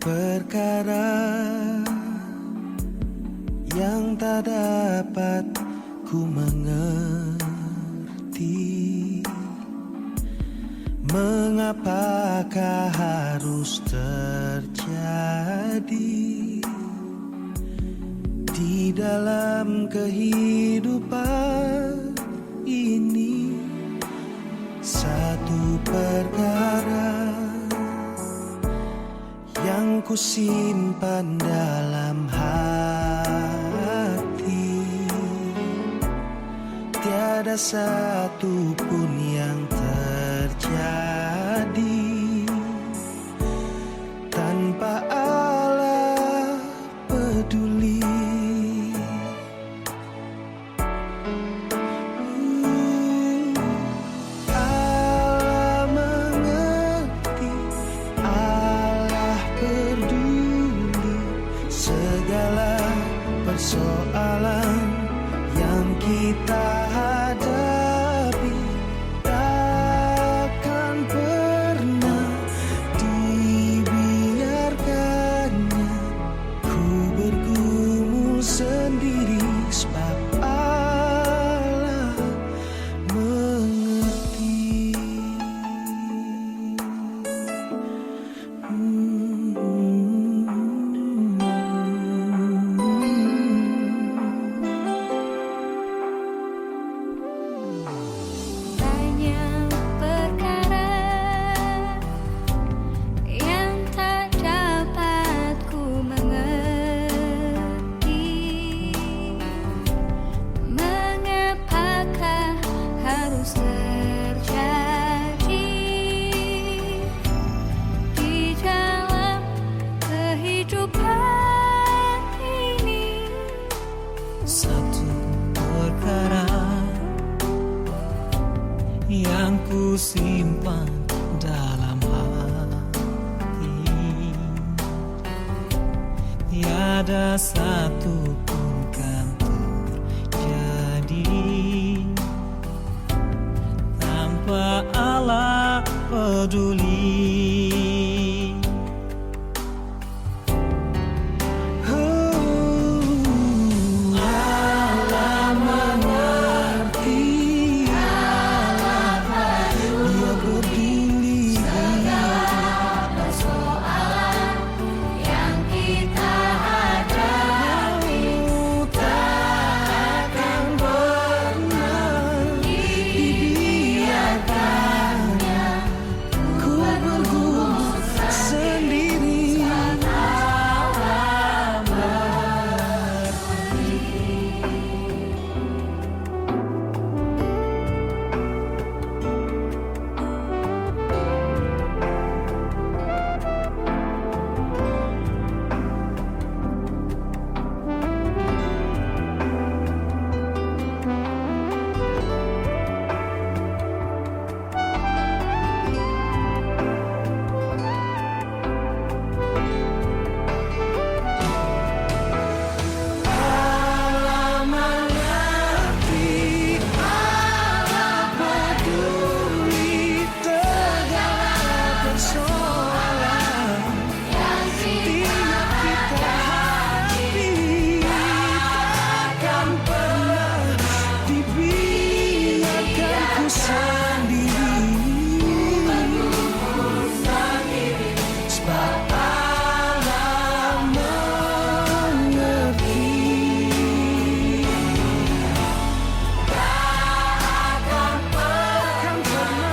perkara yang tak dapat ku mengerti. Mengapakah harus terjadi di dalam kehidupan ini? Satu perkara yang ku simpan dalam hati, tiada satu pun yang terjadi tanpa Allah peduli. Allah mengerti, Allah peduli segala persoalan yang kita hadapi. Takkan pernah dibiarkannya ku bergumul sendiri, sebab Allah mengerti. Banyak perkara yang tak dapat ku mengerti. Mengapakah harus terjadi di dalam kehidupan ini? Satu perkara yang ku simpan dalam hati, tiada satu pun kan terjadi tanpa Allah peduli. Allah mengerti, Dia peduli Persoalan yang kita hadapi, takkan pernah dibiarkannya ku bergumul sendiri. Allah mengerti, Allah peduli segala persoalan yang tiap kita hadapi. Takkan pernah dibiarkan ku sendiri, sebab Allah mengerti. Takkan pernah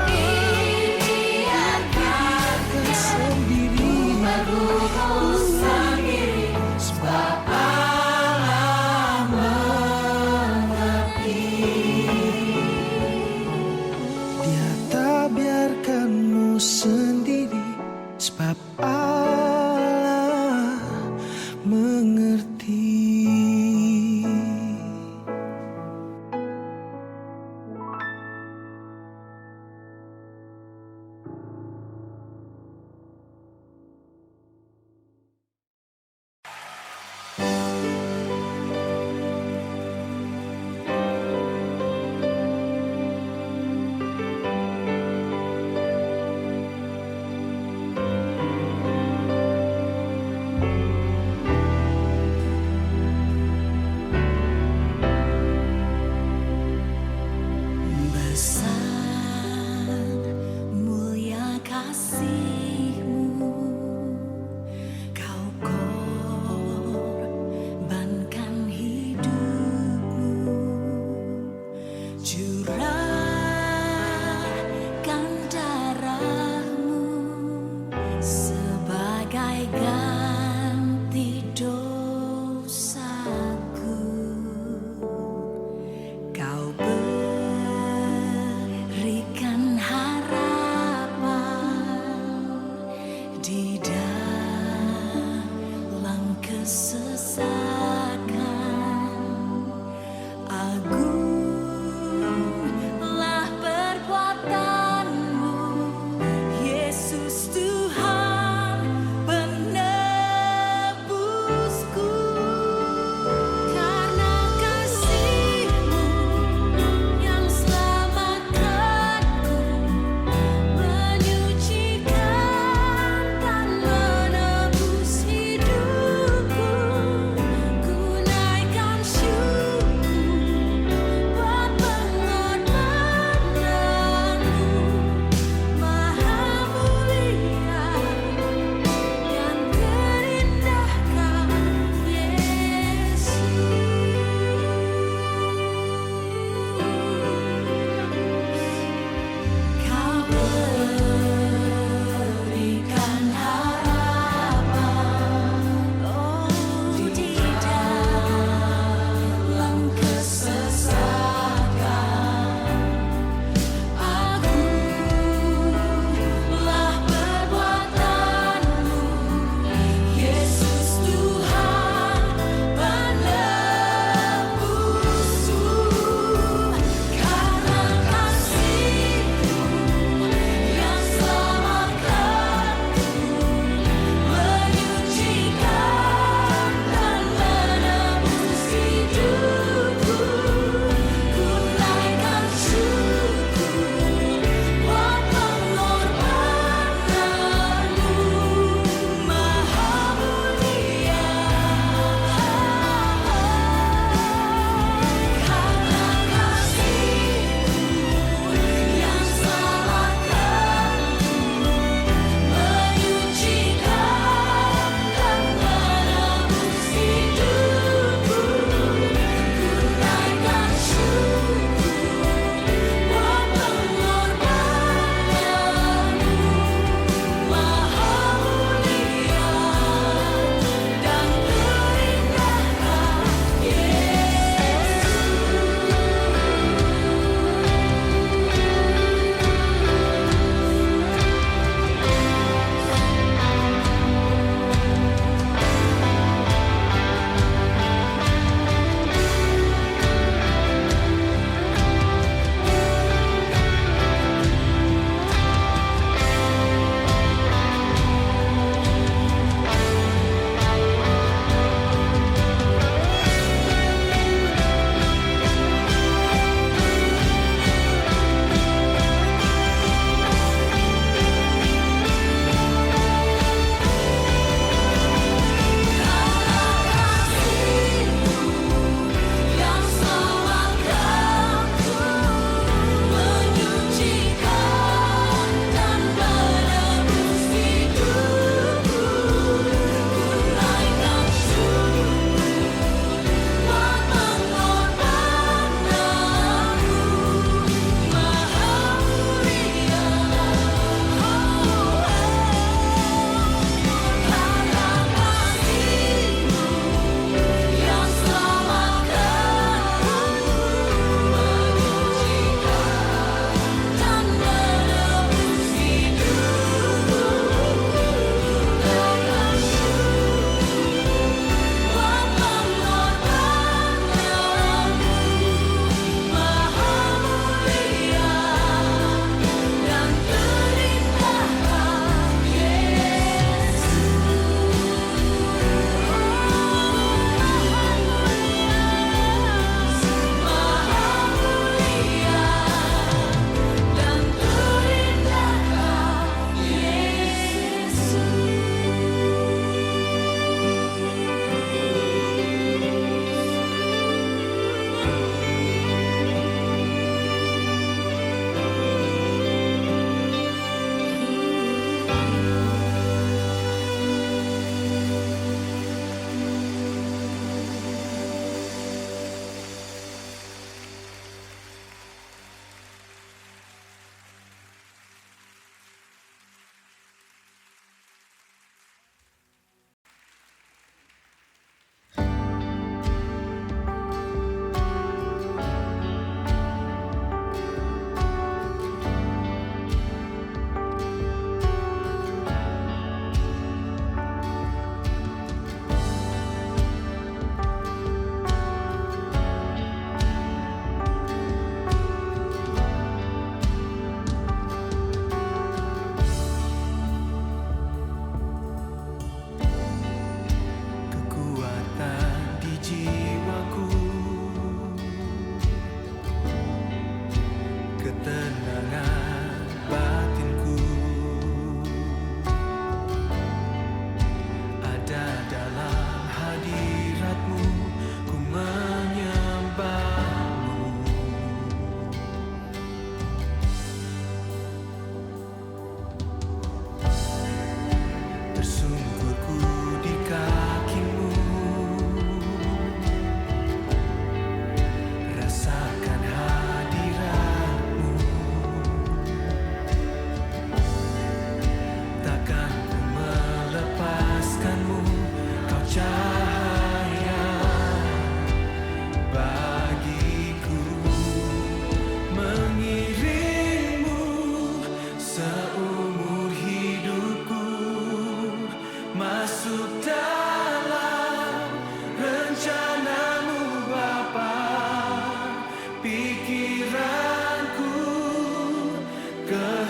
dibiarkan sendiri, sebab Allah mengerti. Dia tak biarkanmu sendiri, sebab Allah mengerti.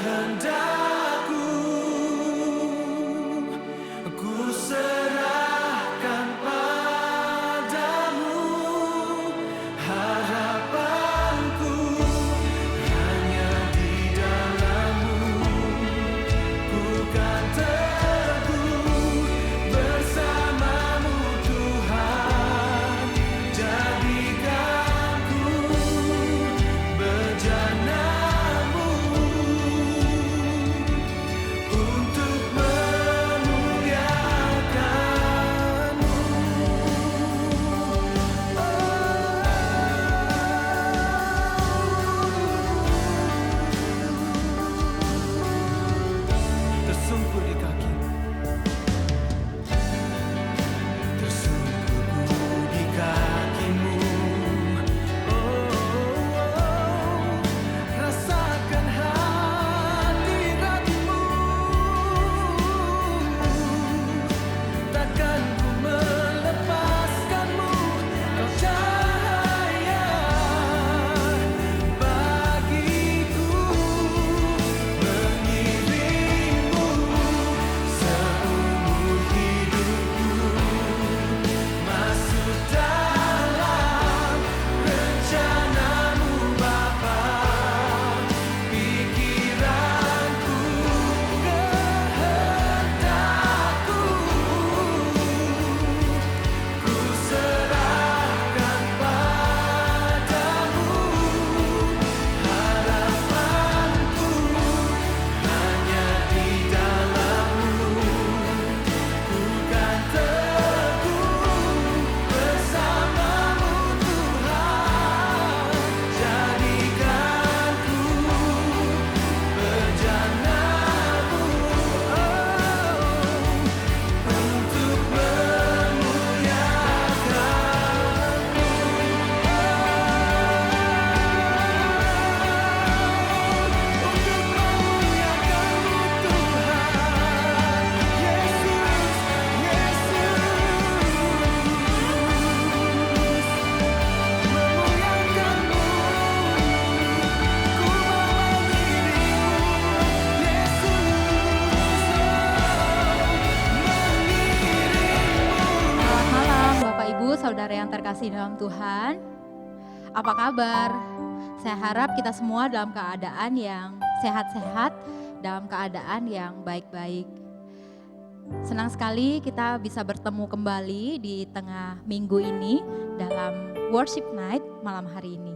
kehendakku, ku serahkan padamu. Harapanku hanya di dalam-Mu, ku kan teguh bersama-Mu Tuhan. Jadikan ku bejana-Mu untuk memuliakan-Mu. Tersungkur di kaki-Mu, tersungkur di kaki-Mu. Rasakan hadirat-Mu, takkan ku melepaskan-Mu. Kau cahaya bagiku, mengiringmu seumur hidupku, masuk dalam rencana-Mu Bapa. Pikiranku, kehendakku, ku serahkan padamu. Harapanku hanya di dalam-Mu, ku kan teguh bersama-Mu Tuhan. Jadikan ku bejana-Mu untuk memuliakan-Mu Tuhan. Yesus, Yesus, memuliakan-Mu, ku mau mengiring-Mu. Yesus, Selamat malam Bapak Ibu, Saudara yang terkasih dalam Tuhan. Apa kabar? Saya harap kita semua dalam keadaan yang sehat-sehat, dalam keadaan yang baik-baik. Senang sekali kita bisa bertemu kembali di tengah minggu ini dalam worship night malam hari ini.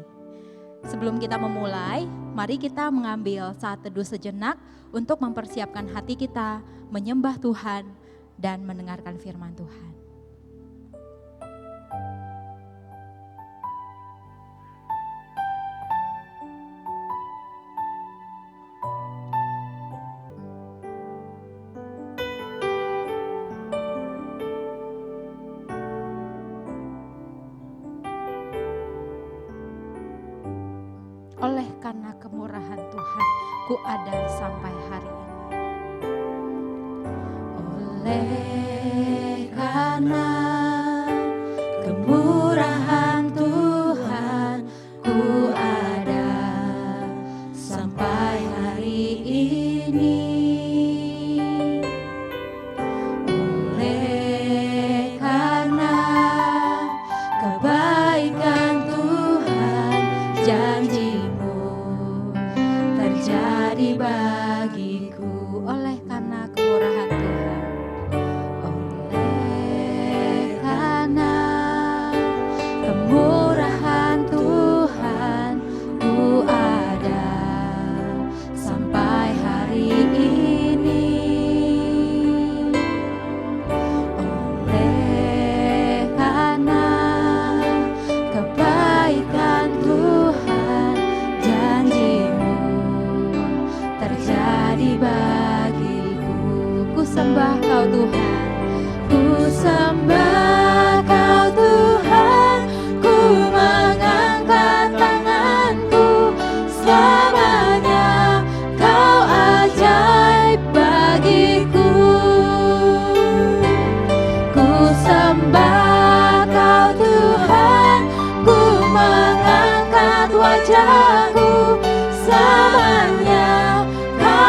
Sebelum kita memulai, mari kita mengambil saat teduh sejenak untuk mempersiapkan hati kita menyembah Tuhan dan mendengarkan firman Tuhan. Oleh karena kemurahan Tuhan, ku ada sampai hari ini. Oleh karena kemurahan Tuhan, ku ada sampai hari ini. Oleh karena kebaikan Tuhan, janji-Mu terjadi bagiku. Oleh karena kemurahan Tuhan, oleh karena kemurahan Tuhan, ku ada sampai hari ini. Oleh karena kebaikan Tuhan, janji-Mu terjadi bagiku. Ku sembah Kau Tuhan, ku sembah Kau Tuhan, ku mengangkat tanganku. Selamanya Kau ajaib bagiku. Ku sembah Kau Tuhan, ku mengangkat wajahku. Selamanya Kau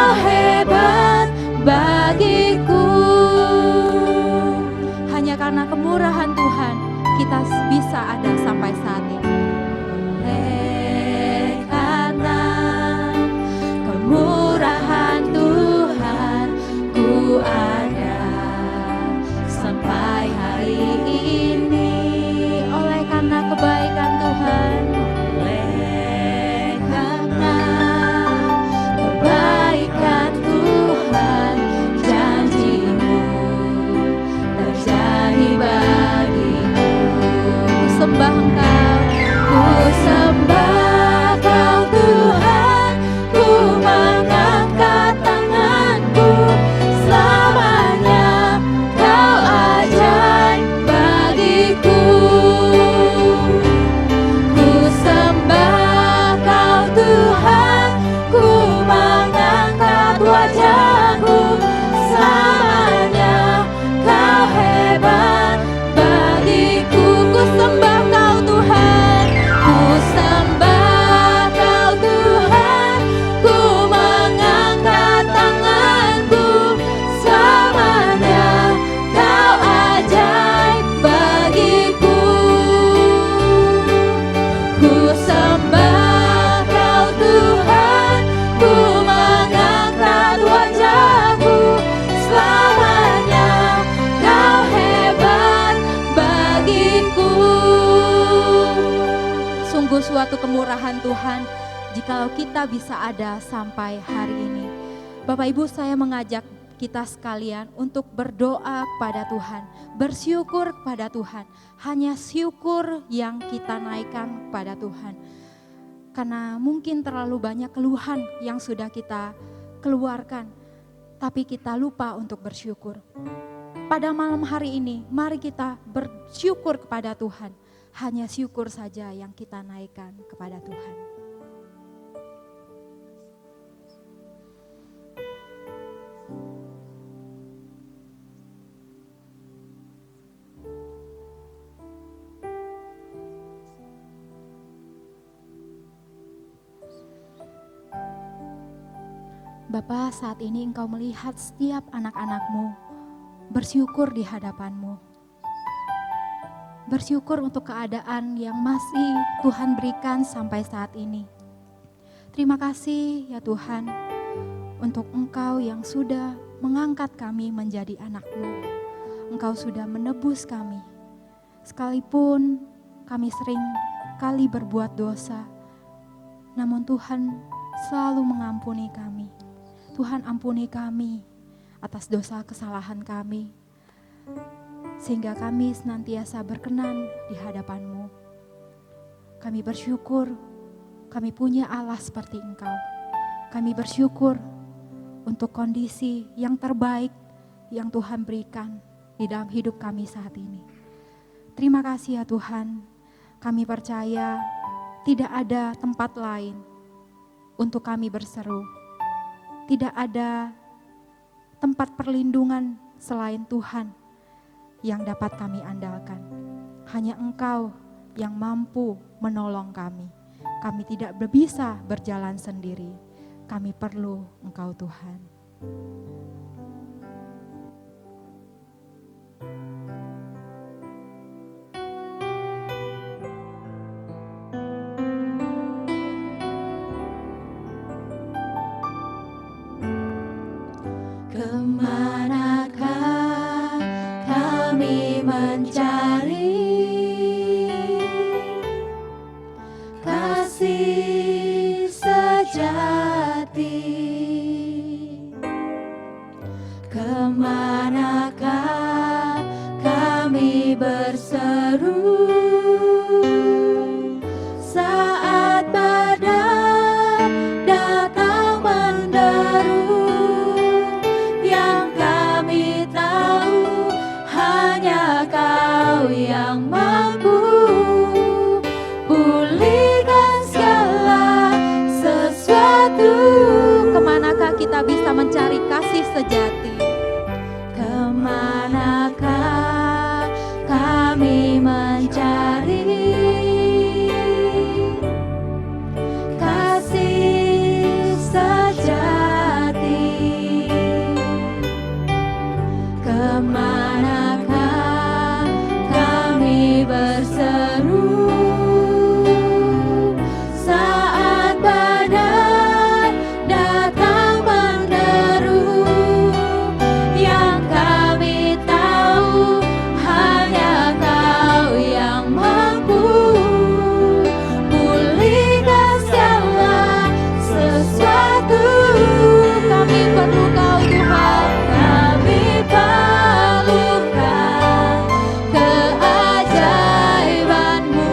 suatu kemurahan Tuhan jikalau kita bisa ada sampai hari ini. Bapak Ibu, saya mengajak kita sekalian untuk berdoa kepada Tuhan, bersyukur kepada Tuhan. Hanya syukur yang kita naikkan kepada Tuhan. Karena mungkin terlalu banyak keluhan yang sudah kita keluarkan, tapi kita lupa untuk bersyukur. Pada malam hari ini, mari kita bersyukur kepada Tuhan. Hanya syukur saja yang kita naikkan kepada Tuhan. Bapa, saat ini Engkau melihat setiap anak-anak-Mu bersyukur di hadapan-Mu. Bersyukur untuk keadaan yang masih Tuhan berikan sampai saat ini. Terima kasih ya Tuhan untuk Engkau yang sudah mengangkat kami menjadi anak-Mu. Engkau sudah menebus kami. Sekalipun kami sering kali berbuat dosa, namun Tuhan selalu mengampuni kami. Tuhan, ampuni kami atas dosa kesalahan kami, sehingga kami senantiasa berkenan di hadapan-Mu. Kami bersyukur, kami punya Allah seperti Engkau. Kami bersyukur untuk kondisi yang terbaik yang Tuhan berikan di dalam hidup kami saat ini. Terima kasih ya Tuhan, kami percaya tidak ada tempat lain untuk kami berseru. Tidak ada tempat perlindungan selain Tuhan yang dapat kami andalkan. Hanya Engkau yang mampu menolong kami. Kami tidak bisa berjalan sendiri. Kami perlu Engkau Tuhan. Kemanakah kami mencari kasih sejati? Kemanakah kami berseru saat badai datang menderu? Yang mampu pulihkan segala sesuatu. Kemanakah kita bisa mencari kasih sejati? Kemanakah kami mencari kasih sejati? Kemanakah berseru saat badai datang menderu? Yang kami tahu hanya Kau yang mampu pulihkan segala sesuatu. Kami perlu Kau Tuhan. Kami perlukan keajaiban-Mu.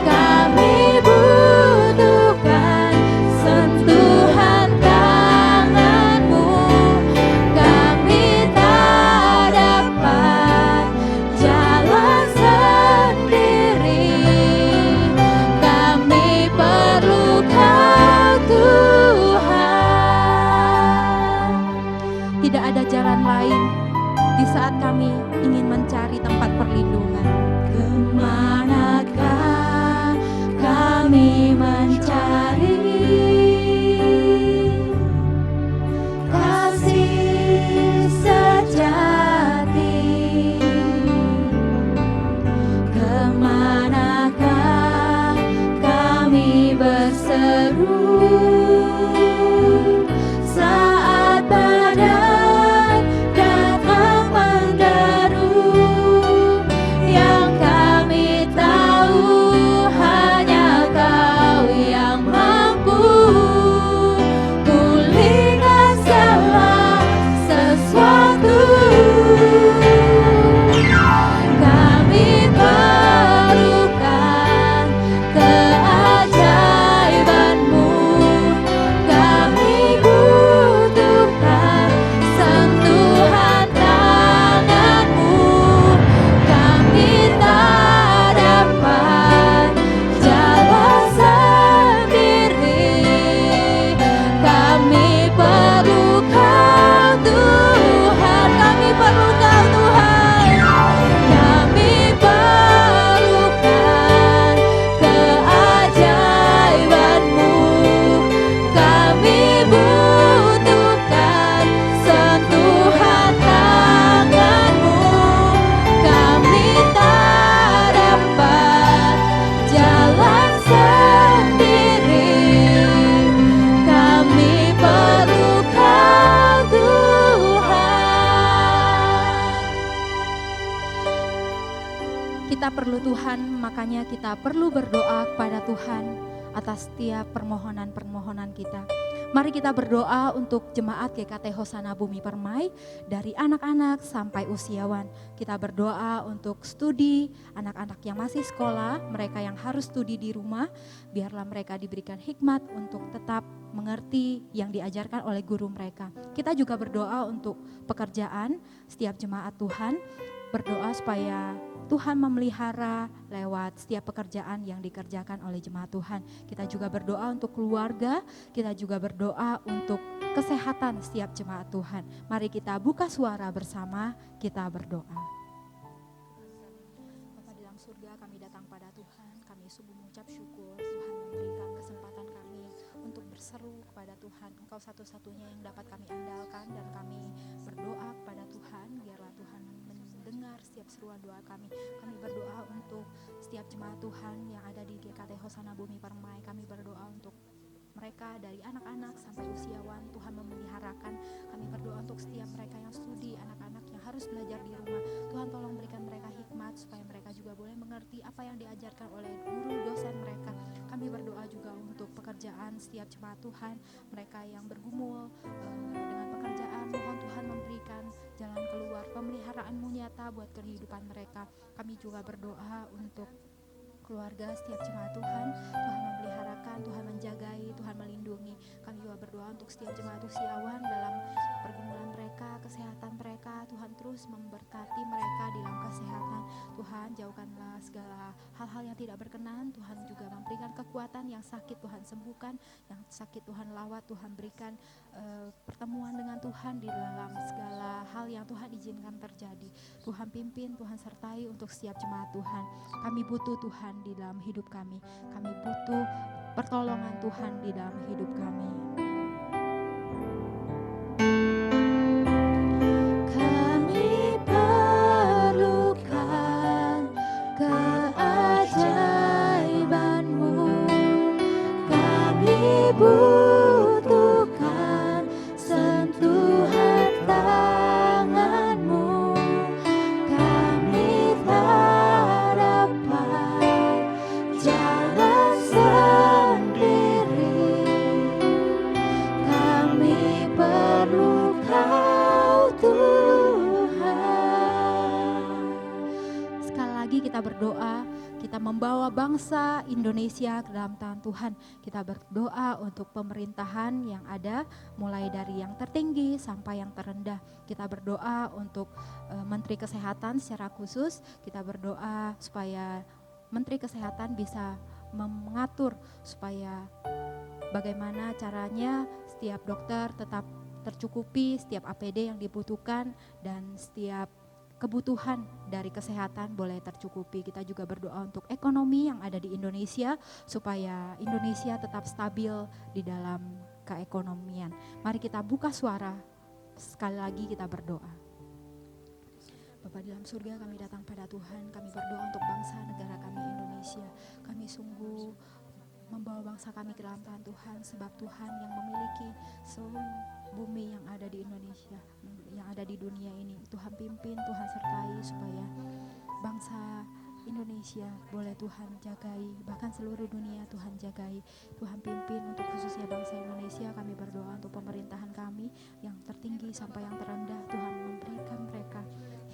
Kami butuhkan sentuhan tangan-Mu. Kami tak dapat jalan sendiri. Kami perlu Kau Tuhan. Tidak ada jalan lain di saat kami ingin mencari tempat perlindungan. Kemanakah kami mencari kasih sejati? Kemanakah kami berseru saat badai datang menderu? perlu Tuhan, makanya kita perlu berdoa kepada Tuhan atas setiap permohonan-permohonan kita. Mari kita berdoa untuk jemaat GKT Hosana Bumi Permai dari anak-anak sampai usiawan. Kita berdoa untuk studi anak-anak yang masih sekolah, mereka yang harus studi di rumah, biarlah mereka diberikan hikmat untuk tetap mengerti yang diajarkan oleh guru mereka. Kita juga berdoa untuk pekerjaan setiap jemaat Tuhan, berdoa supaya Tuhan memelihara lewat setiap pekerjaan yang dikerjakan oleh jemaat Tuhan. Kita juga berdoa untuk keluarga, kita juga berdoa untuk kesehatan setiap jemaat Tuhan. Mari kita buka suara bersama, kita berdoa. Bapa di dalam surga, kami datang pada Tuhan, kami sungguh mengucap syukur Tuhan memberikan kesempatan kami untuk berseru kepada Tuhan. Engkau satu-satunya yang dapat kami andalkan, dan kami berdoa kepada Tuhan, biarlah Tuhan mendengar setiap seruan doa kami. Kami berdoa untuk setiap jemaat Tuhan yang ada di GKT Hosana Bumi Permai. Kami berdoa untuk mereka dari anak-anak sampai usiawan, Tuhan memeliharakan. Kami berdoa untuk setiap mereka yang studi, anak-anak yang harus belajar di rumah. Tuhan tolong berikan mereka hikmat supaya mereka juga boleh mengerti apa yang diajarkan oleh guru dosen mereka. Kami berdoa juga untuk pekerjaan setiap jemaat Tuhan, mereka yang bergumul dengan pekerjaan. Mohon Tuhan memberikan jalan keluar, pemeliharaan-Mu nyata buat kehidupan mereka. Kami juga berdoa untuk keluarga setiap jemaat Tuhan, Tuhan memeliharakan, Tuhan menjagai, Tuhan melindungi. Kami juga berdoa untuk setiap jemaat usiawan dalam pergumulan mereka, kesehatan mereka. Tuhan terus memberkati mereka di dalam kesehatan. Tuhan jauhkanlah segala hal-hal yang tidak berkenan. Tuhan juga memberikan kekuatan, yang sakit Tuhan sembuhkan, yang sakit Tuhan lawat. Tuhan berikan pertemuan dengan Tuhan di dalam segala hal yang Tuhan izinkan terjadi. Tuhan pimpin, Tuhan sertai untuk setiap jemaat Tuhan. Kami butuh Tuhan di dalam hidup kami. Kami butuh pertolongan Tuhan di dalam hidup kami. Kami perlukan keajaiban-Mu. Kami butuhkan sentuhan tangan-Mu. Kami tak dapat jalan sendiri. Kami perlu Kau, Tuhan. Sekali lagi kita berdoa, kita membawa bangsa Indonesia ke dalam tangan Tuhan. Kita berdoa untuk pemerintahan yang ada, mulai dari yang tertinggi sampai yang terendah. Kita berdoa untuk Menteri Kesehatan secara khusus. Kita berdoa supaya Menteri Kesehatan bisa mengatur supaya bagaimana caranya setiap dokter tetap tercukupi, setiap APD yang dibutuhkan, dan setiap kebutuhan dari kesehatan boleh tercukupi. Kita juga berdoa untuk ekonomi yang ada di Indonesia, supaya Indonesia tetap stabil di dalam keekonomian. Mari kita buka suara, sekali lagi kita berdoa. Bapa di dalam surga, kami datang pada Tuhan, kami berdoa untuk bangsa negara kami Indonesia. Kami sungguh membawa bangsa kami ke dalam tangan Tuhan, sebab Tuhan yang memiliki seluruh bumi yang ada di Indonesia, yang ada di dunia ini. Tuhan pimpin, Tuhan sertai supaya bangsa Indonesia boleh Tuhan jagai, bahkan seluruh dunia Tuhan jagai. Tuhan pimpin untuk khususnya bangsa Indonesia. Kami berdoa untuk pemerintahan kami yang tertinggi sampai yang terendah. Tuhan memberikan mereka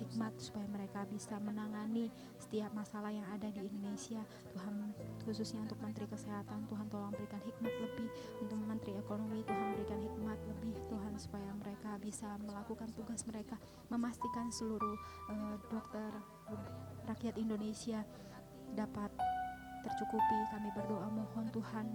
hikmat supaya mereka bisa menangani setiap masalah yang ada di Indonesia. Tuhan khususnya untuk Menteri Kesehatan, Tuhan tolong berikan hikmat lebih. Untuk Menteri Ekonomi, Tuhan berikan hikmat lebih Tuhan, supaya mereka bisa melakukan tugas mereka, memastikan seluruh dokter rakyat Indonesia dapat tercukupi. Kami berdoa mohon Tuhan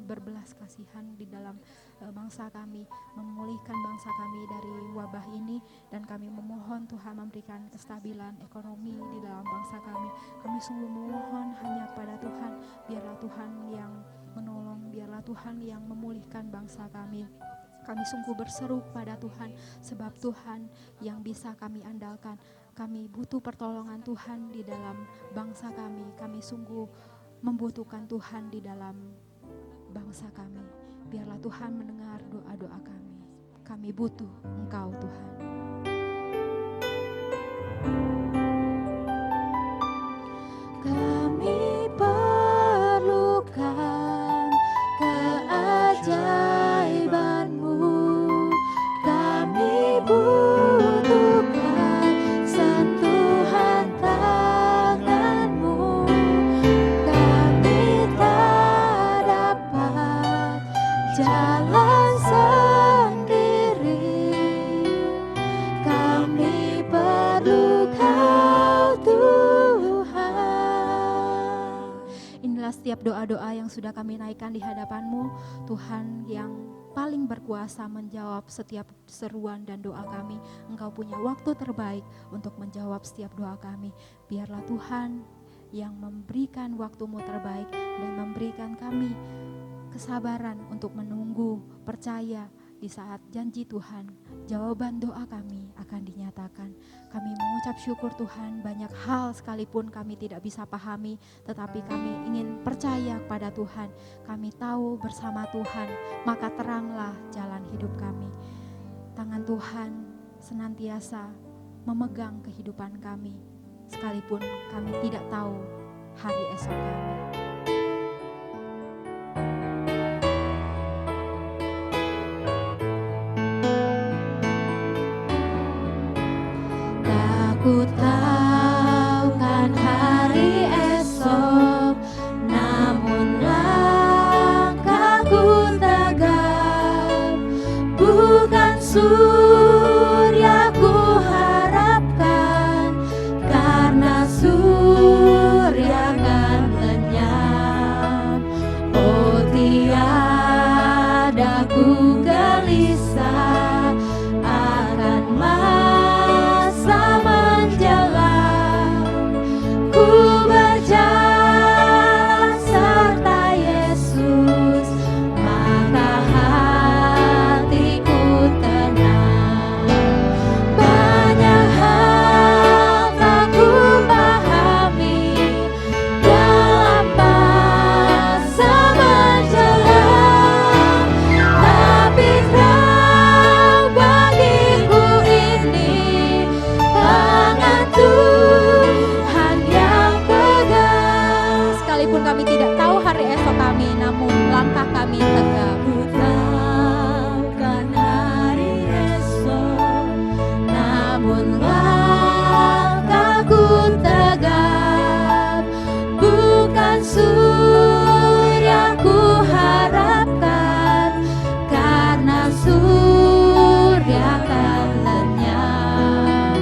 berbelas kasihan di dalam bangsa kami, memulihkan bangsa kami dari wabah ini, dan kami memohon Tuhan memberikan kestabilan ekonomi di dalam bangsa kami. Kami sungguh memohon hanya pada Tuhan, biarlah Tuhan yang menolong, biarlah Tuhan yang memulihkan bangsa kami. Kami sungguh berseru kepada Tuhan, sebab Tuhan yang bisa kami andalkan. Kami butuh pertolongan Tuhan di dalam bangsa kami. Kami sungguh membutuhkan Tuhan di dalam bangsa kami. Biarlah Tuhan mendengar doa-doa kami. Kami butuh Engkau Tuhan. setiap doa-doa yang sudah kami naikkan di hadapan-Mu, Tuhan yang paling berkuasa menjawab setiap seruan dan doa kami. Engkau punya waktu terbaik untuk menjawab setiap doa kami. Biarlah Tuhan yang memberikan waktu-Mu terbaik dan memberikan kami kesabaran untuk menunggu, percaya di saat janji Tuhan, jawaban doa kami akan dinyatakan. Kami mengucap syukur Tuhan, banyak hal sekalipun kami tidak bisa pahami, tetapi kami ingin percaya kepada Tuhan. Kami tahu bersama Tuhan, maka teranglah jalan hidup kami. Tangan Tuhan senantiasa memegang kehidupan kami, sekalipun kami tidak tahu hari esok kami. Ku tahu kan hari esok, namun langkahku tegap. Bukan surya ku harapkan, karena surya kan lenyap. Oh tiada ku gelisah akan masa menjelang. Ku berjalan serta Yesus, maka hatiku tenang. Banyak hal tak ku pahami dalam masa menjelang, tapi terang bagiku ini tangan Tuhan yang pegang. Sekalipun kami tidak tahu hari esok kami, namun langkah kami tegap. Ku tahu kan hari esok, namun langkahku tegap. Bukan surya ku harapkan, karena surya kan lenyap.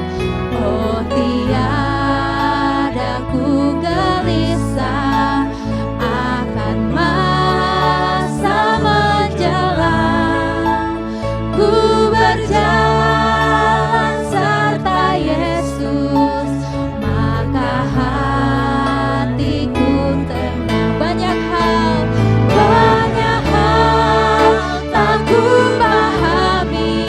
Oh tiada ku gelisah akan masa menjelang. Ku berjalan serta Yesus, maka hatiku tenang. Banyak hal tak ku pahami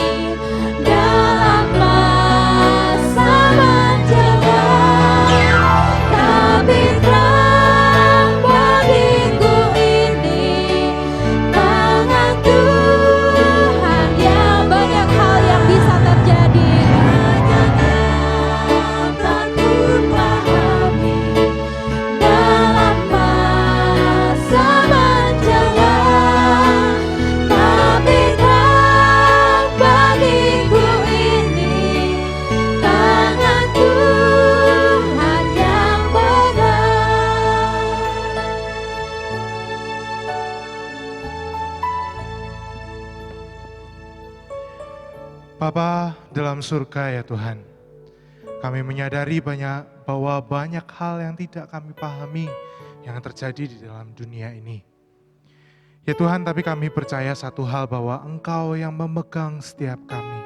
dalam masa menjelang, tapi terang bagiku ini tangan Tuhan yang banyak hal yang bisa terjadi. Banyak hal tak ku pahami dalam masa menjelang, tapi terang bagiku ini tangan Tuhan yang pegang. Bapa dalam surga ya Tuhan, kami menyadari bahwa banyak hal yang tidak kami pahami yang terjadi di dalam dunia ini. Ya Tuhan, tapi kami percaya satu hal bahwa Engkau yang memegang setiap kami.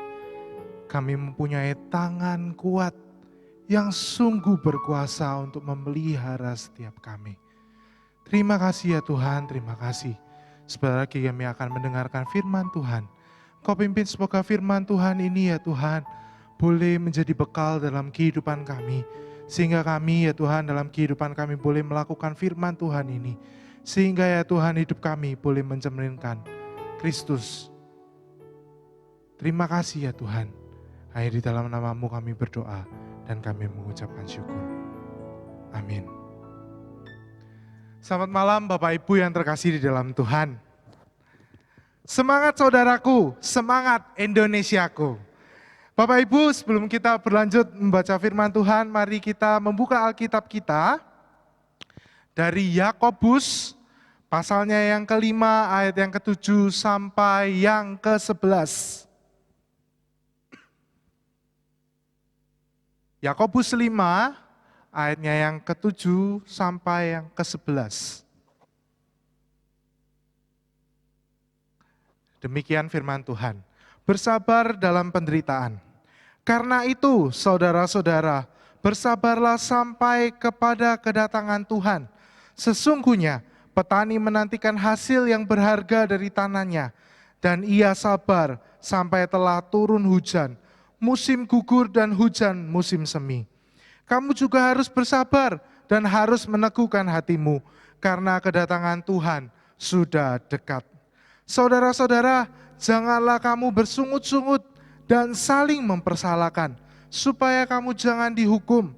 Kami mempunyai tangan kuat yang sungguh berkuasa untuk memelihara setiap kami. Terima kasih ya Tuhan, terima kasih. Sebentar lagi kami akan mendengarkan firman Tuhan. Kau pimpin semoga firman Tuhan ini ya Tuhan boleh menjadi bekal dalam kehidupan kami. Sehingga kami ya Tuhan dalam kehidupan kami boleh melakukan firman Tuhan ini. Sehingga ya Tuhan hidup kami boleh mencerminkan Kristus. Terima kasih ya Tuhan. Hanya di dalam nama-Mu kami berdoa dan kami mengucapkan syukur. Amin. Selamat malam Bapak Ibu yang terkasih di dalam Tuhan. Semangat saudaraku, semangat Indonesiaku. Bapak Ibu, sebelum kita berlanjut membaca firman Tuhan, mari kita membuka Alkitab kita dari Yakobus pasalnya yang kelima ayat yang ke-7 sampai yang ke-11. Yakobus 5 ayatnya yang ke-7 sampai yang ke-11. Demikian firman Tuhan. Bersabar dalam penderitaan. Karena itu, saudara-saudara, bersabarlah sampai kepada kedatangan Tuhan. Sesungguhnya petani menantikan hasil yang berharga dari tanahnya, dan ia sabar sampai telah turun hujan, musim gugur dan hujan musim semi. Kamu juga harus bersabar dan harus meneguhkan hatimu, karena kedatangan Tuhan sudah dekat. Saudara-saudara, janganlah kamu bersungut-sungut dan saling mempersalahkan, supaya kamu jangan dihukum.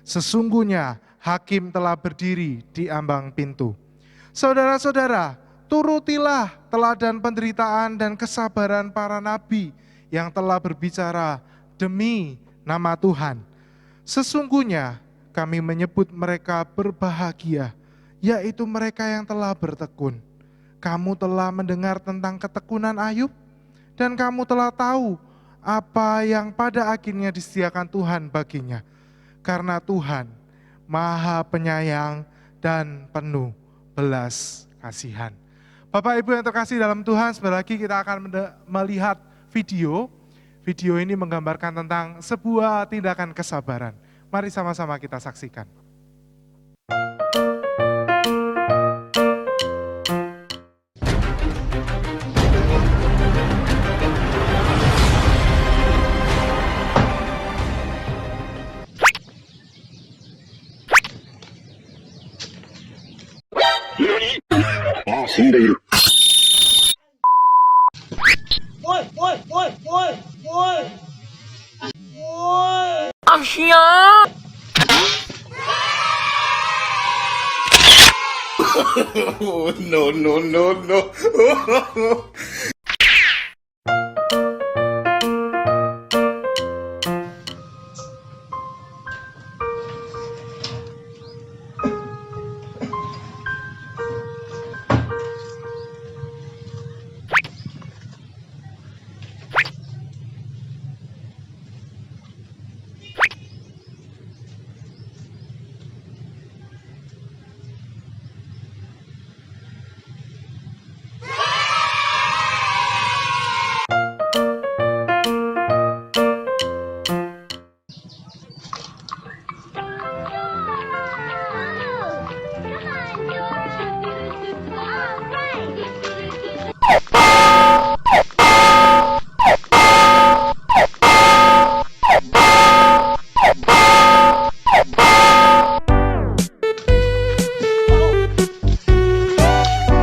Sesungguhnya hakim telah berdiri di ambang pintu. Saudara-saudara, turutilah teladan penderitaan dan kesabaran para nabi yang telah berbicara demi nama Tuhan. Sesungguhnya kami menyebut mereka berbahagia, yaitu mereka yang telah bertekun. Kamu telah mendengar tentang ketekunan Ayub, dan kamu telah tahu apa yang pada akhirnya disediakan Tuhan baginya. Karena Tuhan Maha Penyayang dan penuh belas kasihan. Bapak Ibu yang terkasih dalam Tuhan, sebentar lagi kita akan melihat video. Video ini menggambarkan tentang sebuah tindakan kesabaran. Mari sama-sama kita saksikan. Oh, no, no, no, no.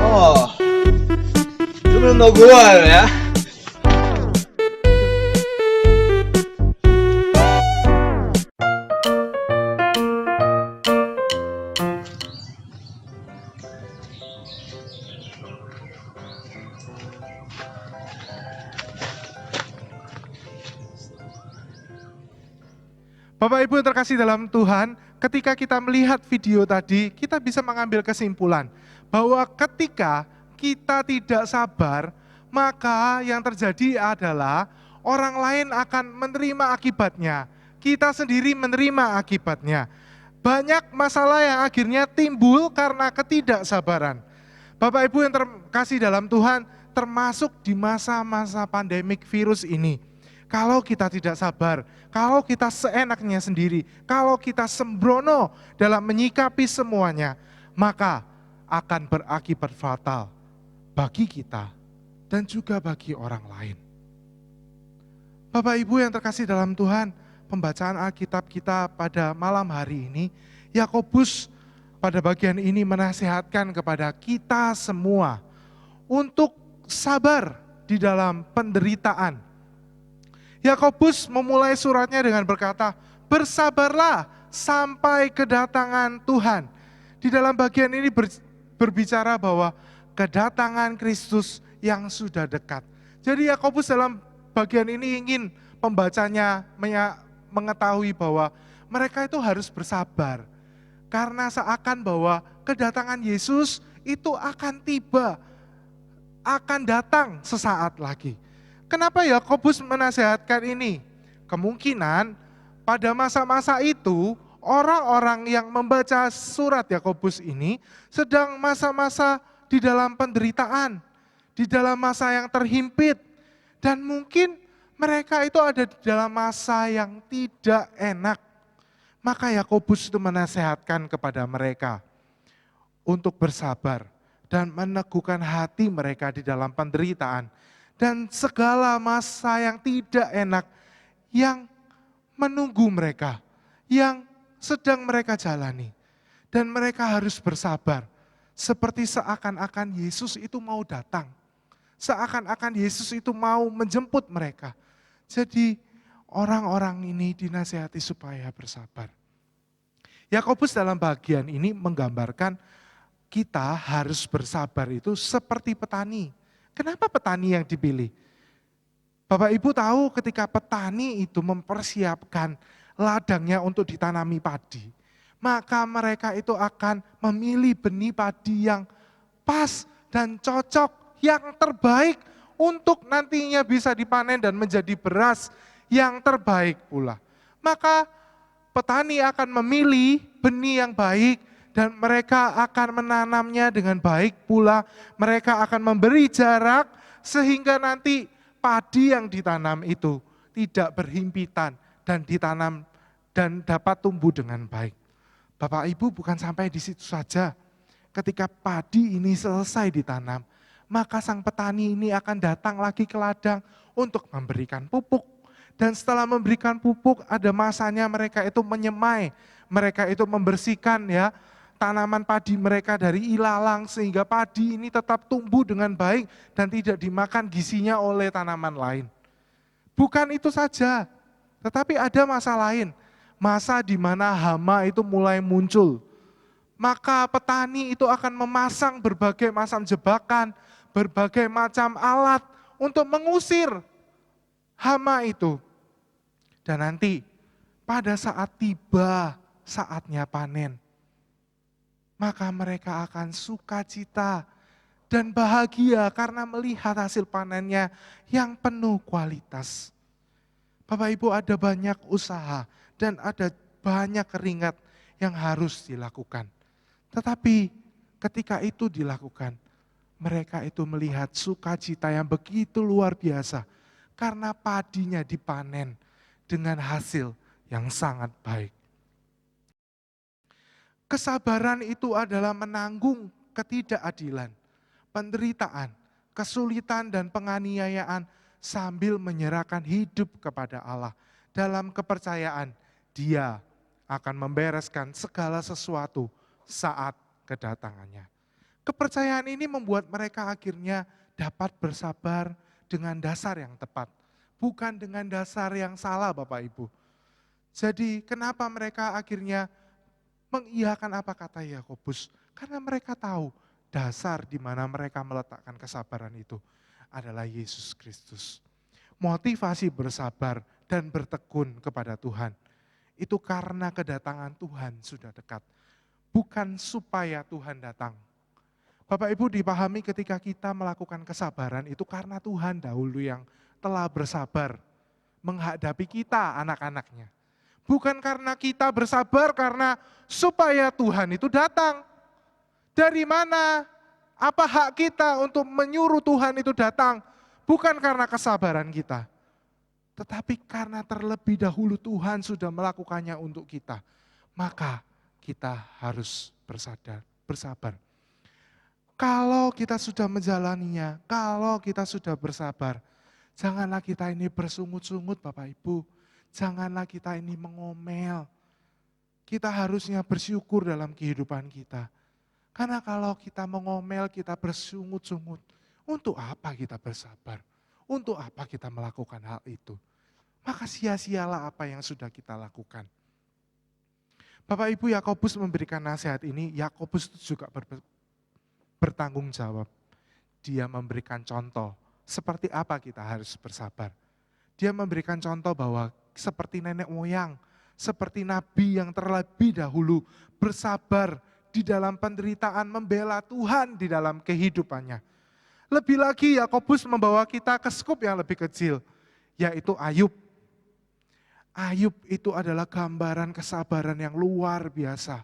Oh, lu belum tau gua ya? Bapak Ibu yang terkasih dalam Tuhan, ketika kita melihat video tadi, kita bisa mengambil kesimpulan bahwa ketika kita tidak sabar, maka yang terjadi adalah orang lain akan menerima akibatnya. Kita sendiri menerima akibatnya. Banyak masalah yang akhirnya timbul karena ketidaksabaran. Bapak Ibu yang terkasih dalam Tuhan, termasuk di masa-masa pandemik virus ini. Kalau kita tidak sabar, kalau kita seenaknya sendiri, kalau kita sembrono dalam menyikapi semuanya, maka akan berakibat fatal bagi kita dan juga bagi orang lain. Bapak Ibu yang terkasih dalam Tuhan, pembacaan Alkitab kita pada malam hari ini, Yakobus pada bagian ini menasihatkan kepada kita semua untuk sabar di dalam penderitaan. Yakobus memulai suratnya dengan berkata, bersabarlah sampai kedatangan Tuhan. Di dalam bagian ini berbicara bahwa kedatangan Kristus yang sudah dekat. Jadi Yakobus dalam bagian ini ingin pembacanya mengetahui bahwa mereka itu harus bersabar. Karena seakan bahwa kedatangan Yesus itu akan tiba, akan datang sesaat lagi. Kenapa Yakobus menasihatkan ini? Kemungkinan pada masa-masa itu orang-orang yang membaca surat Yakobus ini sedang masa-masa di dalam penderitaan, di dalam masa yang terhimpit, dan mungkin mereka itu ada di dalam masa yang tidak enak. Maka Yakobus itu menasehatkan kepada mereka untuk bersabar dan meneguhkan hati mereka di dalam penderitaan dan segala masa yang tidak enak yang menunggu mereka, yang sedang mereka jalani. Dan mereka harus bersabar, seperti seakan-akan Yesus itu mau datang. Seakan-akan Yesus itu mau menjemput mereka. Jadi orang-orang ini dinasihati supaya bersabar. Yakobus dalam bagian ini menggambarkan kita harus bersabar itu seperti petani. Kenapa petani yang dipilih? Bapak Ibu tahu ketika petani itu mempersiapkan ladangnya untuk ditanami padi, maka mereka itu akan memilih benih padi yang pas dan cocok, yang terbaik untuk nantinya bisa dipanen dan menjadi beras yang terbaik pula. Maka petani akan memilih benih yang baik dan mereka akan menanamnya dengan baik pula. Mereka akan memberi jarak sehingga nanti padi yang ditanam itu tidak berhimpitan dan ditanam dan dapat tumbuh dengan baik. Bapak Ibu, bukan sampai di situ saja. Ketika padi ini selesai ditanam, maka sang petani ini akan datang lagi ke ladang untuk memberikan pupuk. Dan setelah memberikan pupuk, ada masanya mereka itu menyemai, mereka itu membersihkan ya tanaman padi mereka dari ilalang sehingga padi ini tetap tumbuh dengan baik dan tidak dimakan gizinya oleh tanaman lain. Bukan itu saja, tetapi ada masa lain. Masa di mana hama itu mulai muncul. Maka petani itu akan memasang berbagai macam jebakan, berbagai macam alat untuk mengusir hama itu. Dan nanti pada saat tiba saatnya panen, maka mereka akan sukacita dan bahagia karena melihat hasil panennya yang penuh kualitas. Bapak Ibu, ada banyak usaha dan ada banyak keringat yang harus dilakukan. Tetapi ketika itu dilakukan, mereka itu melihat sukacita yang begitu luar biasa karena padinya dipanen dengan hasil yang sangat baik. Kesabaran itu adalah menanggung ketidakadilan, penderitaan, kesulitan dan penganiayaan sambil menyerahkan hidup kepada Allah dalam kepercayaan Dia akan membereskan segala sesuatu saat kedatangannya. Kepercayaan ini membuat mereka akhirnya dapat bersabar dengan dasar yang tepat, bukan dengan dasar yang salah Bapak Ibu. Jadi kenapa mereka akhirnya mengiyakan apa kata Yakobus? Karena mereka tahu dasar di mana mereka meletakkan kesabaran itu adalah Yesus Kristus. Motivasi bersabar dan bertekun kepada Tuhan itu karena kedatangan Tuhan sudah dekat, bukan supaya Tuhan datang. Bapak Ibu, dipahami ketika kita melakukan kesabaran itu karena Tuhan dahulu yang telah bersabar menghadapi kita anak-anaknya. Bukan karena kita bersabar karena supaya Tuhan itu datang. Dari mana? Apa hak kita untuk menyuruh Tuhan itu datang? Bukan karena kesabaran kita. Tetapi karena terlebih dahulu Tuhan sudah melakukannya untuk kita. Maka kita harus bersabar. Kalau kita sudah menjalaninya, kalau kita sudah bersabar, janganlah kita ini bersungut-sungut Bapak Ibu. Janganlah kita ini mengomel. Kita harusnya bersyukur dalam kehidupan kita. Karena kalau kita mengomel, kita bersungut-sungut, untuk apa kita bersabar? Untuk apa kita melakukan hal itu? Maka sia-sialah apa yang sudah kita lakukan. Bapak Ibu, Yakobus memberikan nasihat ini, Yakobus juga bertanggung jawab. Dia memberikan contoh, seperti apa kita harus bersabar. Dia memberikan contoh bahwa seperti nenek moyang, seperti nabi yang terlebih dahulu bersabar di dalam penderitaan, membela Tuhan di dalam kehidupannya. Lebih lagi Yakobus membawa kita ke skup yang lebih kecil, yaitu Ayub. Ayub itu adalah gambaran kesabaran yang luar biasa.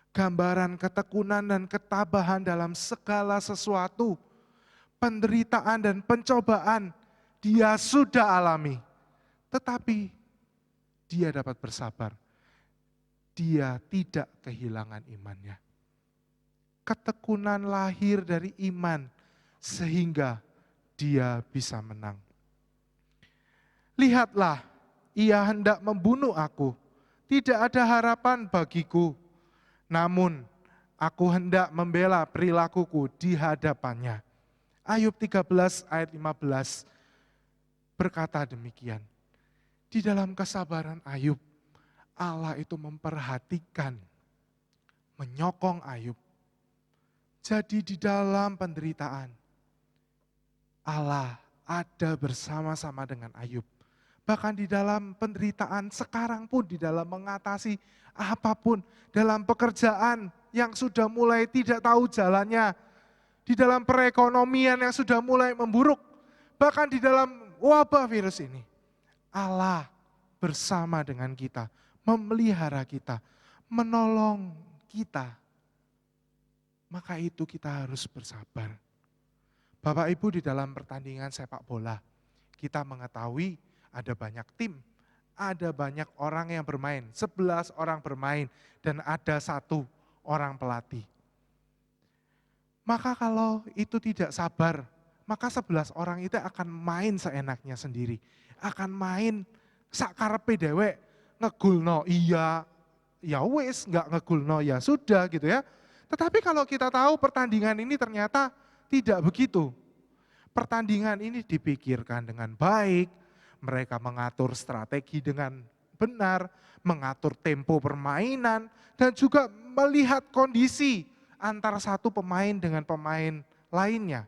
Gambaran ketekunan dan ketabahan dalam segala sesuatu. penderitaan dan pencobaan dia sudah alami. Tetapi dia dapat bersabar. Dia tidak kehilangan imannya. Ketekunan lahir dari iman sehingga dia bisa menang. Lihatlah, ia hendak membunuh aku. Tidak ada harapan bagiku. Namun aku hendak membela perilakuku di hadapannya. Ayub 13 ayat 15 berkata demikian. Di dalam kesabaran Ayub, Allah itu memperhatikan, menyokong Ayub. Jadi di dalam penderitaan, Allah ada bersama-sama dengan Ayub. Bahkan di dalam penderitaan sekarang pun, di dalam mengatasi apapun, dalam pekerjaan yang sudah mulai tidak tahu jalannya, di dalam perekonomian yang sudah mulai memburuk, bahkan di dalam wabah virus ini, Allah bersama dengan kita, memelihara kita, menolong kita. Maka itu kita harus bersabar. Bapak Ibu, di dalam pertandingan sepak bola, kita mengetahui ada banyak tim, ada banyak orang yang bermain, 11 orang bermain, dan ada 1 orang pelatih. Maka kalau itu tidak sabar, maka 11 orang itu akan main seenaknya sendiri. Akan main sakarepe dewek, ngegulno iya, ya wis, enggak ngegulno ya sudah gitu ya. Tetapi kalau kita tahu pertandingan ini ternyata tidak begitu. Pertandingan ini dipikirkan dengan baik, mereka mengatur strategi dengan benar, mengatur tempo permainan, dan juga melihat kondisi antara satu pemain dengan pemain lainnya.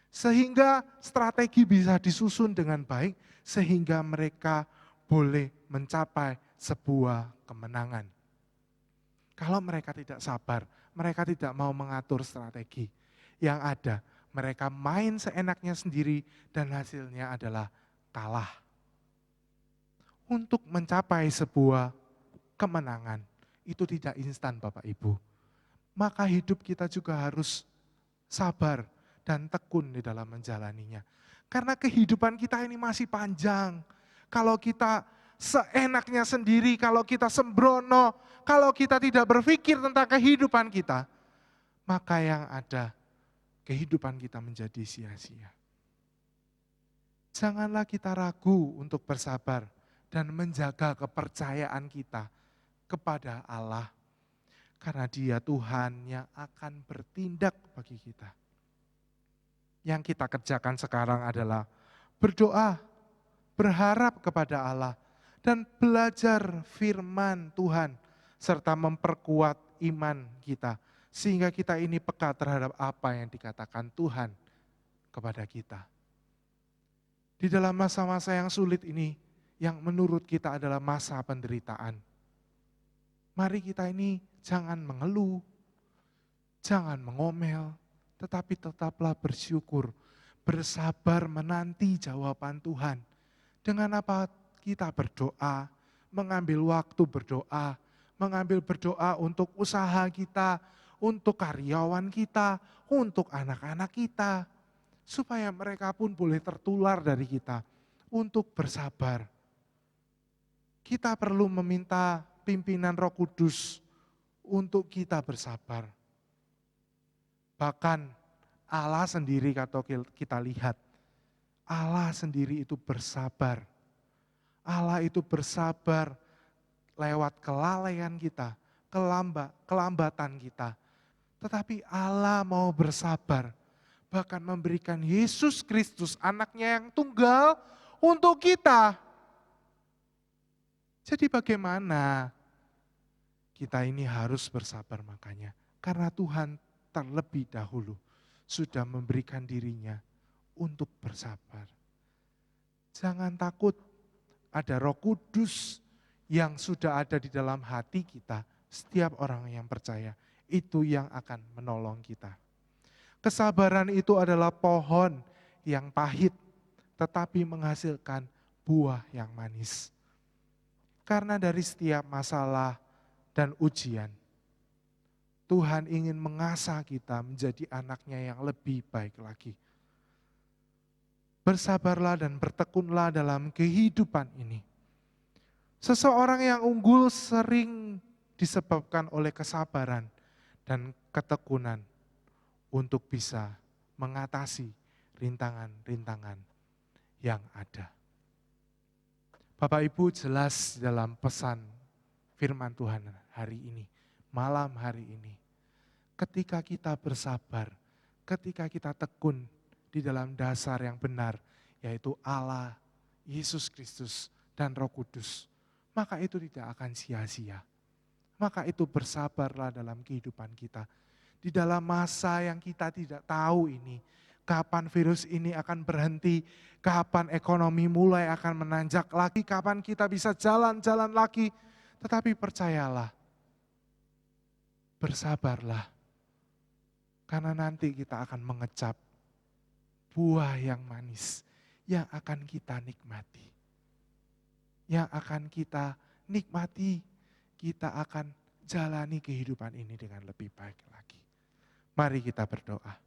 Sehingga strategi bisa disusun dengan baik, sehingga mereka boleh mencapai sebuah kemenangan. Kalau mereka tidak sabar, mereka tidak mau mengatur strategi. Yang ada, mereka main seenaknya sendiri dan hasilnya adalah kalah. Untuk mencapai sebuah kemenangan, itu tidak instan Bapak Ibu. Maka hidup kita juga harus sabar dan tekun di dalam menjalaninya. Karena kehidupan kita ini masih panjang. Kalau kita seenaknya sendiri, kalau kita sembrono, kalau kita tidak berpikir tentang kehidupan kita, maka yang ada kehidupan kita menjadi sia-sia. Janganlah kita ragu untuk bersabar dan menjaga kepercayaan kita kepada Allah. Karena Dia Tuhan yang akan bertindak bagi kita. Yang kita kerjakan sekarang adalah berdoa, berharap kepada Allah, dan belajar firman Tuhan, serta memperkuat iman kita, sehingga kita ini peka terhadap apa yang dikatakan Tuhan kepada kita. Di dalam masa-masa yang sulit ini, yang menurut kita adalah masa penderitaan, mari kita ini jangan mengeluh, jangan mengomel, tetapi tetaplah bersyukur, bersabar menanti jawaban Tuhan. Dengan apa kita berdoa, mengambil waktu berdoa, mengambil berdoa untuk usaha kita, untuk karyawan kita, untuk anak-anak kita, supaya mereka pun boleh tertular dari kita untuk bersabar. Kita perlu meminta pimpinan Roh Kudus untuk kita bersabar. Bahkan Allah sendiri kalau kita lihat, Allah sendiri itu bersabar. Allah itu bersabar lewat kelalaian kita, kelambatan kita. Tetapi Allah mau bersabar, bahkan memberikan Yesus Kristus anaknya yang tunggal untuk kita. Jadi bagaimana kita ini harus bersabar makanya? Karena Tuhan terlebih dahulu sudah memberikan dirinya untuk bersabar. Jangan takut, ada Roh Kudus yang sudah ada di dalam hati kita. Setiap orang yang percaya, itu yang akan menolong kita. Kesabaran itu adalah pohon yang pahit, tetapi menghasilkan buah yang manis. Karena dari setiap masalah dan ujian, Tuhan ingin mengasah kita menjadi anaknya yang lebih baik lagi. Bersabarlah dan bertekunlah dalam kehidupan ini. Seseorang yang unggul sering disebabkan oleh kesabaran dan ketekunan untuk bisa mengatasi rintangan-rintangan yang ada. Bapak Ibu, jelas dalam pesan firman Tuhan hari ini, malam hari ini, ketika kita bersabar, ketika kita tekun di dalam dasar yang benar, yaitu Allah, Yesus Kristus, dan Roh Kudus, maka itu tidak akan sia-sia. Maka itu bersabarlah dalam kehidupan kita. Di dalam masa yang kita tidak tahu ini, kapan virus ini akan berhenti, kapan ekonomi mulai akan menanjak lagi, kapan kita bisa jalan-jalan lagi. Tetapi percayalah, bersabarlah, karena nanti kita akan mengecap buah yang manis yang akan kita nikmati. Yang akan kita nikmati, kita akan jalani kehidupan ini dengan lebih baik lagi. Mari kita berdoa.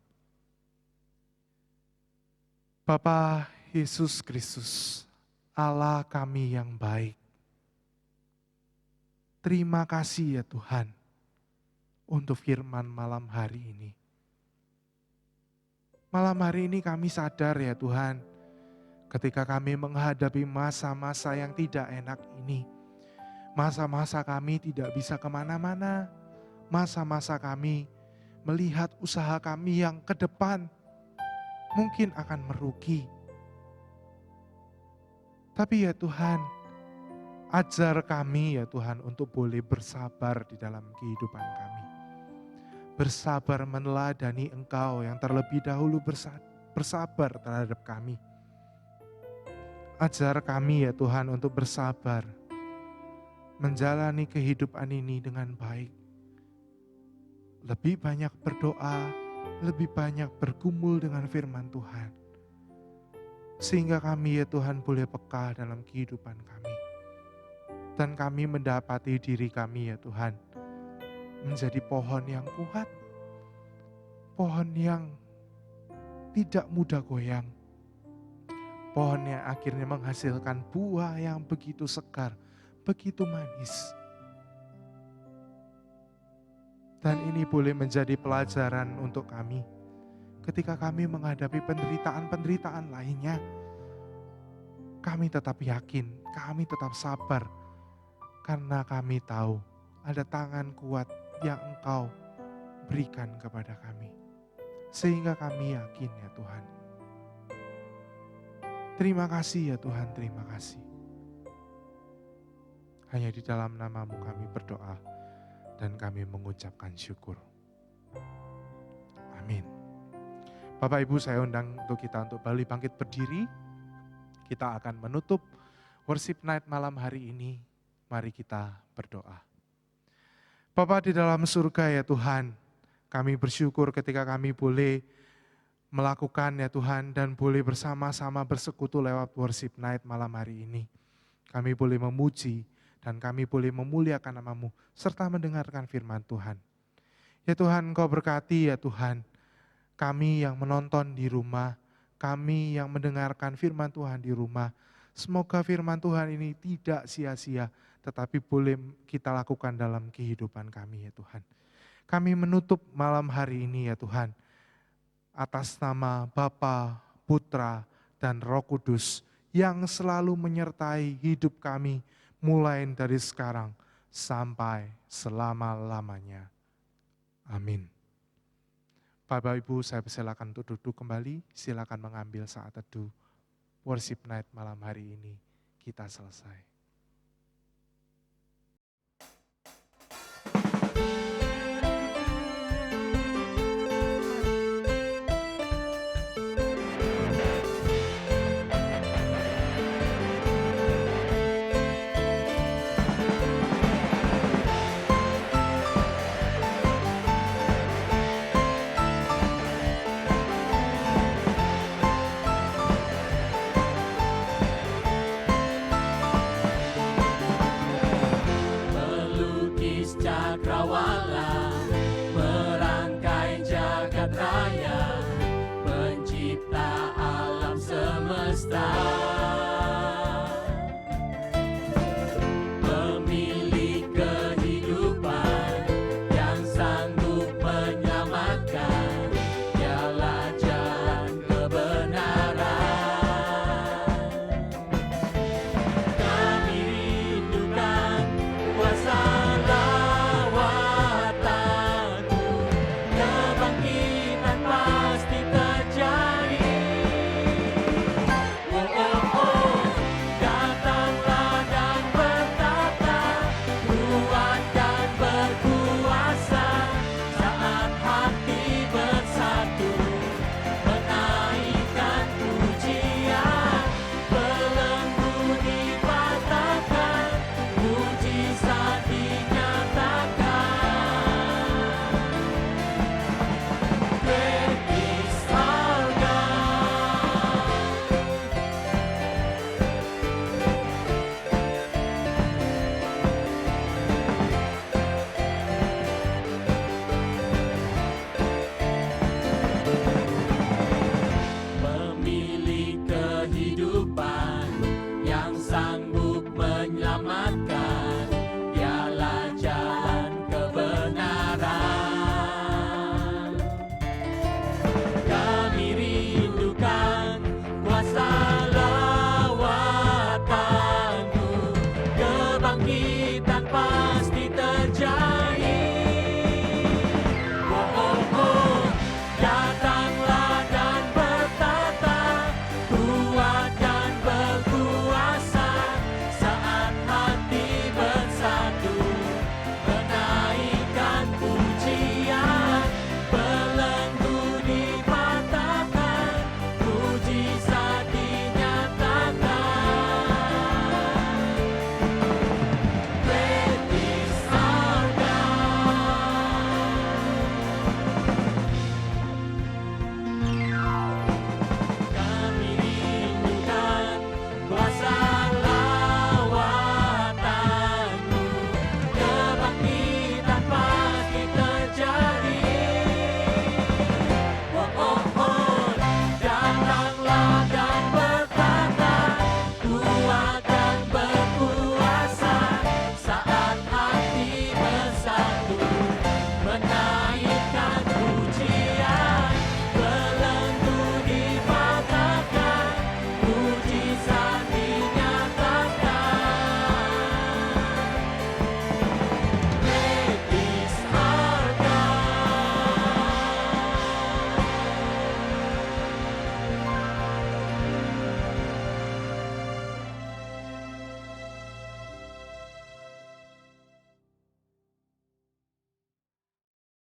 Bapa Yesus Kristus, Allah kami yang baik. Terima kasih ya Tuhan untuk firman malam hari ini. Malam hari ini kami sadar ya Tuhan, ketika kami menghadapi masa-masa yang tidak enak ini, masa-masa kami tidak bisa kemana-mana, masa-masa kami melihat usaha kami yang ke depan mungkin akan merugi. Tapi ya Tuhan, ajar kami ya Tuhan untuk boleh bersabar di dalam kehidupan kami. Bersabar meneladani Engkau yang terlebih dahulu bersabar terhadap kami. Ajar kami ya Tuhan untuk bersabar, menjalani kehidupan ini dengan baik. Lebih banyak berdoa, lebih banyak bergumul dengan firman Tuhan. Sehingga kami ya Tuhan boleh peka dalam kehidupan kami. Dan kami mendapati diri kami ya Tuhan, menjadi pohon yang kuat, pohon yang tidak mudah goyang, pohon yang akhirnya menghasilkan buah yang begitu segar, begitu manis. Dan ini boleh menjadi pelajaran untuk kami ketika kami menghadapi penderitaan-penderitaan lainnya. Kami tetap yakin, kami tetap sabar, karena kami tahu ada tangan kuat yang Engkau berikan kepada kami. Sehingga kami yakin ya Tuhan. Terima kasih ya Tuhan, terima kasih. Hanya di dalam nama-Mu kami berdoa dan kami mengucapkan syukur. Amin. Bapak Ibu, saya undang untuk kita untuk balik bangkit berdiri. Kita akan menutup worship night malam hari ini. Mari kita berdoa. Bapa di dalam surga ya Tuhan, kami bersyukur ketika kami boleh melakukan ya Tuhan dan boleh bersama-sama bersekutu lewat worship night malam hari ini. Kami boleh memuji dan kami boleh memuliakan nama-Mu serta mendengarkan firman Tuhan. Ya Tuhan, Engkau berkati ya Tuhan, kami yang menonton di rumah, kami yang mendengarkan firman Tuhan di rumah. Semoga firman Tuhan ini tidak sia-sia, tetapi boleh kita lakukan dalam kehidupan kami ya Tuhan. Kami menutup malam hari ini ya Tuhan, atas nama Bapa, Putra, dan Roh Kudus yang selalu menyertai hidup kami mulai dari sekarang sampai selama-lamanya. Amin. Bapak Ibu, saya persilakan untuk duduk kembali, silakan mengambil saat teduh. Worship night malam hari ini kita selesai. sanggup menyelamatkan.